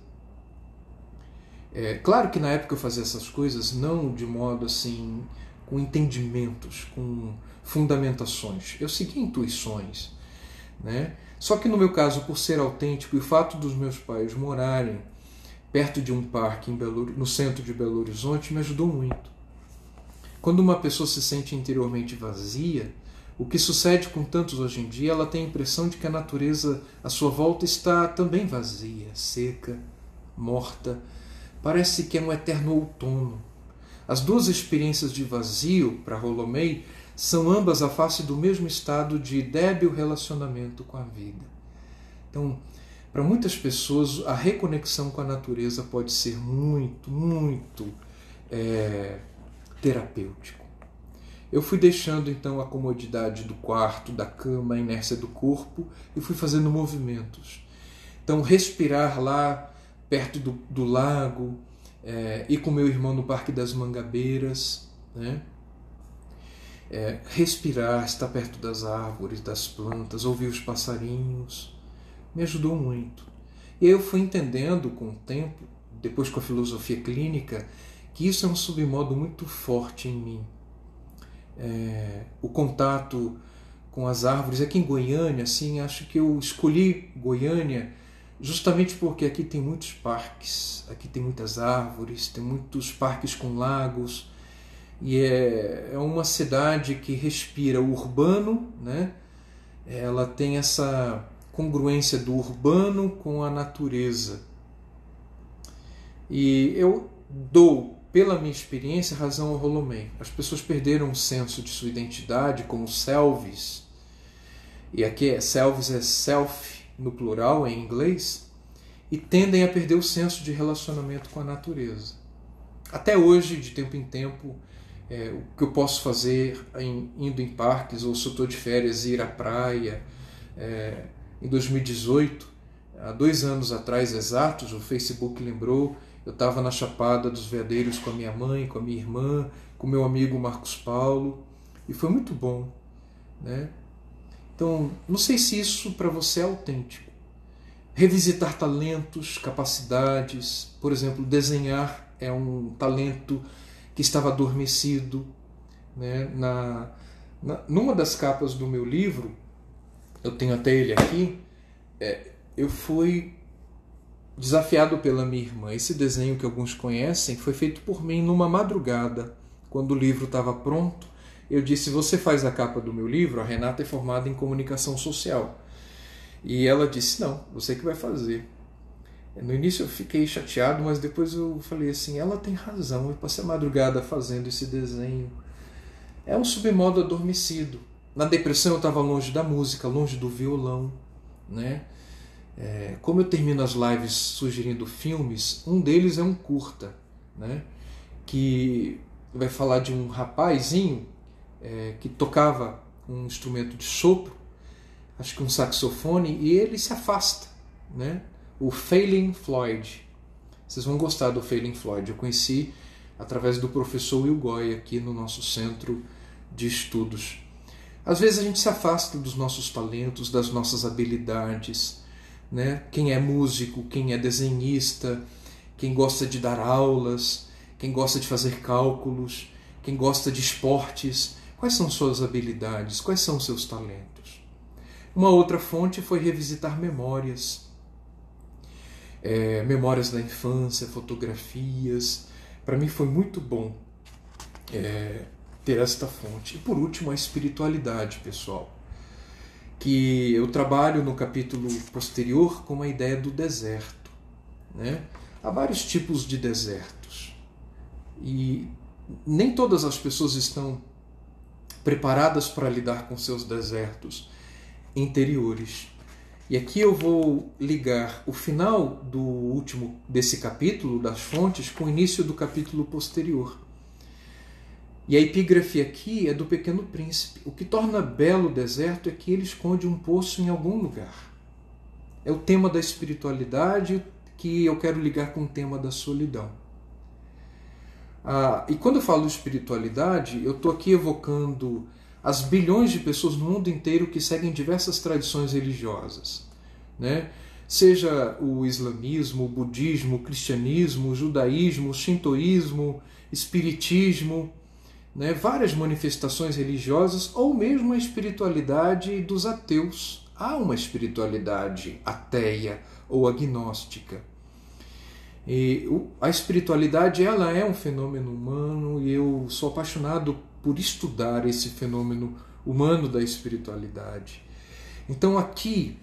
Claro que na época eu fazia essas coisas não de modo assim, com entendimentos, com fundamentações. Eu seguia intuições, né? Só que no meu caso, por ser autêntico, e o fato dos meus pais morarem perto de um parque no centro de Belo Horizonte me ajudou muito. Quando uma pessoa se sente interiormente vazia, o que sucede com tantos hoje em dia, ela tem a impressão de que a natureza à sua volta está também vazia, seca, morta. Parece que é um eterno outono. As duas experiências de vazio, para Rolomei, são ambas a face do mesmo estado de débil relacionamento com a vida. Então, para muitas pessoas, a reconexão com a natureza pode ser muito, muito terapêutico. Eu fui deixando então a comodidade do quarto, da cama, a inércia do corpo, e fui fazendo movimentos. Então, respirar lá perto do lago, ir com meu irmão no Parque das Mangabeiras, né? respirar, estar perto das árvores, das plantas, ouvir os passarinhos, me ajudou muito. E eu fui entendendo com o tempo, depois com a filosofia clínica, que isso é um submodo muito forte em mim. O contato com as árvores. Aqui em Goiânia, assim, acho que eu escolhi Goiânia justamente porque aqui tem muitos parques, aqui tem muitas árvores, tem muitos parques com lagos, e é uma cidade que respira o urbano, né? Ela tem essa congruência do urbano com a natureza. E eu dou, pela minha experiência, razão ao Rollo May. As pessoas perderam o senso de sua identidade como selves, e aqui selves é self no plural em inglês, e tendem a perder o senso de relacionamento com a natureza. Até hoje, de tempo em tempo, o que eu posso fazer indo em parques, ou se eu estou de férias, ir à praia. Em 2018, há 2 anos atrás exatos, o Facebook lembrou, eu estava na Chapada dos Veadeiros com a minha mãe, com a minha irmã, com meu amigo Marcos Paulo, e foi muito bom, né? Então, não sei se isso para você é autêntico. Revisitar talentos, capacidades, por exemplo, desenhar é um talento que estava adormecido, né? Numa das capas do meu livro, eu tenho até ele aqui, eu fui desafiado pela minha irmã. Esse desenho que alguns conhecem foi feito por mim numa madrugada, quando o livro estava pronto. Eu disse: você faz a capa do meu livro? A Renata é formada em comunicação social. E ela disse: não, você que vai fazer. No início eu fiquei chateado, mas depois eu falei assim: ela tem razão, eu passei a madrugada fazendo esse desenho. É um submodo adormecido. Na depressão eu estava longe da música, longe do violão, né? Como eu termino as lives sugerindo filmes, um deles é um curta, né? Que vai falar de um rapazinho que tocava um instrumento de sopro, acho que um saxofone, e ele se afasta, né? O Failing Floyd. Vocês vão gostar do Failing Floyd. Eu conheci através do professor Will Goy aqui no nosso centro de estudos. Às vezes a gente se afasta dos nossos talentos, das nossas habilidades, né? Quem é músico, quem é desenhista, quem gosta de dar aulas, quem gosta de fazer cálculos, quem gosta de esportes, quais são suas habilidades, quais são seus talentos? Uma outra fonte foi revisitar memórias, memórias da infância, fotografias. Para mim foi muito bom ter esta fonte. E por último, a espiritualidade, pessoal, que eu trabalho no capítulo posterior com a ideia do deserto, né? Há vários tipos de desertos e nem todas as pessoas estão preparadas para lidar com seus desertos interiores. E aqui eu vou ligar o final desse capítulo das fontes com o início do capítulo posterior. E a epígrafe aqui é do Pequeno Príncipe. O que torna belo o deserto é que ele esconde um poço em algum lugar. É o tema da espiritualidade que eu quero ligar com o tema da solidão. E quando eu falo espiritualidade, eu estou aqui evocando as bilhões de pessoas no mundo inteiro que seguem diversas tradições religiosas, né? Seja o islamismo, o budismo, o cristianismo, o judaísmo, o shintoísmo, espiritismo, né? Várias manifestações religiosas, ou mesmo a espiritualidade dos ateus. Há uma espiritualidade ateia ou agnóstica. E a espiritualidade, ela é um fenômeno humano, e eu sou apaixonado por estudar esse fenômeno humano da espiritualidade. Então aqui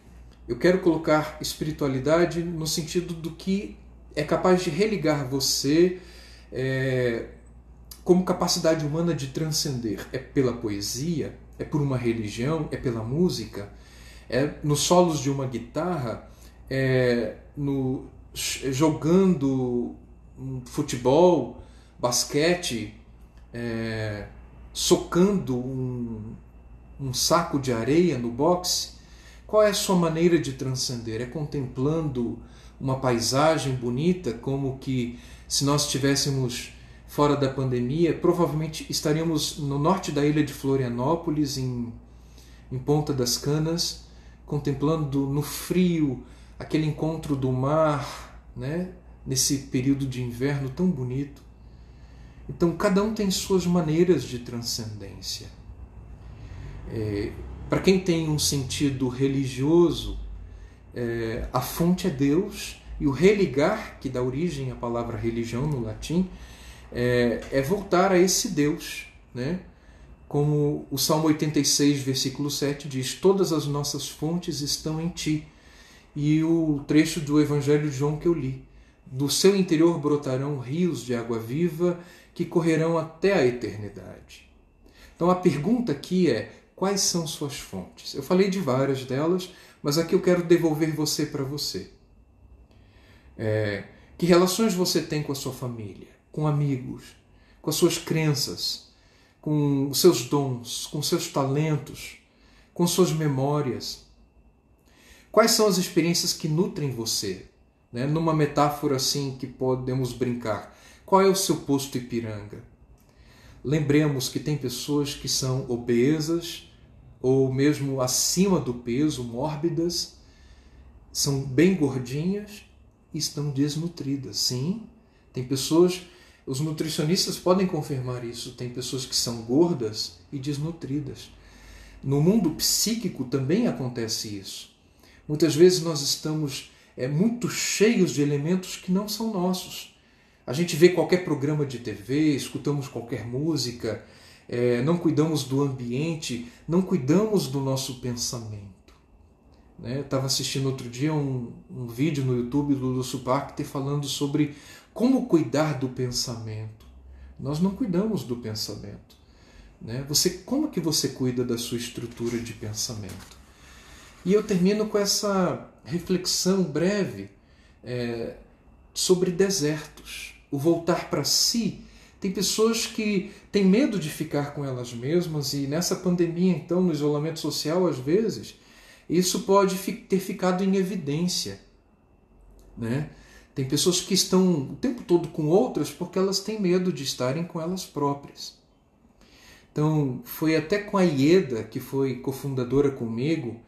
eu quero colocar espiritualidade no sentido do que é capaz de religar você como capacidade humana de transcender. É pela poesia, é por uma religião, é pela música, é nos solos de uma guitarra, jogando futebol, basquete, socando um saco de areia no boxe. Qual é a sua maneira de transcender? É contemplando uma paisagem bonita, como que se nós estivéssemos fora da pandemia, provavelmente estaríamos no norte da ilha de Florianópolis, em Ponta das Canas, contemplando no frio aquele encontro do mar, né? Nesse período de inverno tão bonito. Então, cada um tem suas maneiras de transcendência. Para quem tem um sentido religioso, a fonte é Deus, e o religar, que dá origem à palavra religião no latim, é voltar a esse Deus, né? Como o Salmo 86, versículo 7 diz: todas as nossas fontes estão em ti. E o trecho do Evangelho de João que eu li: do seu interior brotarão rios de água viva que correrão até a eternidade. Então a pergunta aqui é: quais são suas fontes? Eu falei de várias delas, mas aqui eu quero devolver você para você. Que relações você tem com a sua família, com amigos, com as suas crenças, com os seus dons, com seus talentos, com suas memórias? Quais são as experiências que nutrem você? Né? Numa metáfora assim que podemos brincar, qual é o seu posto Ipiranga? Lembremos que tem pessoas que são obesas ou mesmo acima do peso, mórbidas, são bem gordinhas e estão desnutridas. Sim, tem pessoas, os nutricionistas podem confirmar isso, tem pessoas que são gordas e desnutridas. No mundo psíquico também acontece isso. Muitas vezes nós estamos muito cheios de elementos que não são nossos. A gente vê qualquer programa de TV, escutamos qualquer música, não cuidamos do ambiente, não cuidamos do nosso pensamento. Estava assistindo outro dia um vídeo no YouTube do Lúcio Bacter falando sobre como cuidar do pensamento. Nós não cuidamos do pensamento. Como que você cuida da sua estrutura de pensamento? E eu termino com essa reflexão breve sobre desertos. O voltar para si. Tem pessoas que têm medo de ficar com elas mesmas e nessa pandemia, então, no isolamento social, às vezes, isso pode ter ficado em evidência. Tem pessoas que estão o tempo todo com outras porque elas têm medo de estarem com elas próprias. Então, foi até com a Ieda, que foi cofundadora comigo,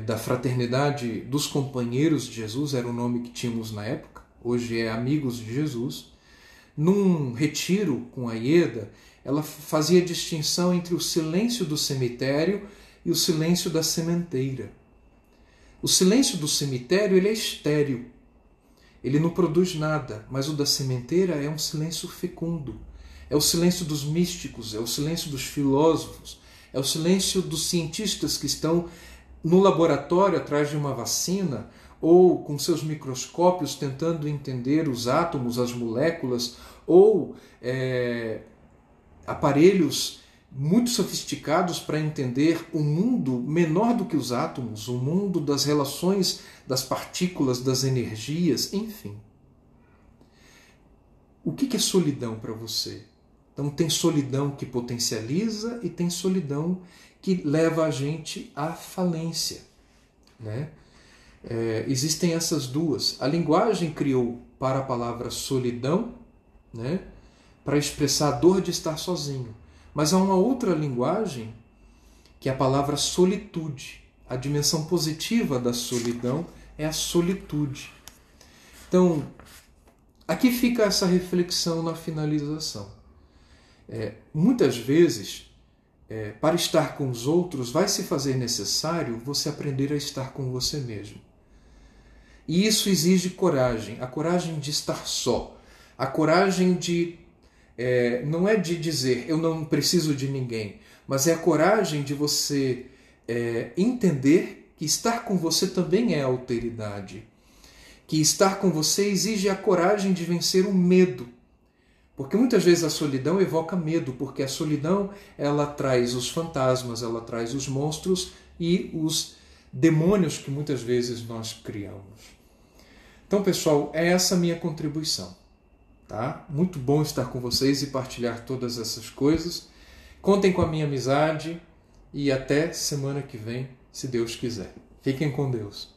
da Fraternidade dos Companheiros de Jesus, era o nome que tínhamos na época, hoje é Amigos de Jesus. Num retiro com a Ieda, ela fazia distinção entre o silêncio do cemitério e o silêncio da sementeira. O silêncio do cemitério ele é estéril, ele não produz nada, mas o da sementeira é um silêncio fecundo. É o silêncio dos místicos, é o silêncio dos filósofos, é o silêncio dos cientistas que estão no laboratório atrás de uma vacina ou com seus microscópios tentando entender os átomos, as moléculas, ou aparelhos muito sofisticados para entender um mundo menor do que os átomos, o mundo das relações das partículas, das energias, enfim. O que é solidão para você? Então tem solidão que potencializa e tem solidão que leva a gente à falência. Existem essas duas. A linguagem criou para a palavra solidão, para expressar a dor de estar sozinho. Mas há uma outra linguagem, que é a palavra solitude. A dimensão positiva da solidão é a solitude. Então, aqui fica essa reflexão na finalização. Muitas vezes, para estar com os outros, vai se fazer necessário você aprender a estar com você mesmo. E isso exige coragem, a coragem de estar só, a coragem de não é de dizer eu não preciso de ninguém, mas é a coragem de você entender que estar com você também é alteridade, que estar com você exige a coragem de vencer o medo, porque muitas vezes a solidão evoca medo, porque a solidão ela traz os fantasmas, ela traz os monstros e os demônios que muitas vezes nós criamos. Então, pessoal, é essa a minha contribuição. Tá? Muito bom estar com vocês e partilhar todas essas coisas. Contem com a minha amizade e até semana que vem, se Deus quiser. Fiquem com Deus.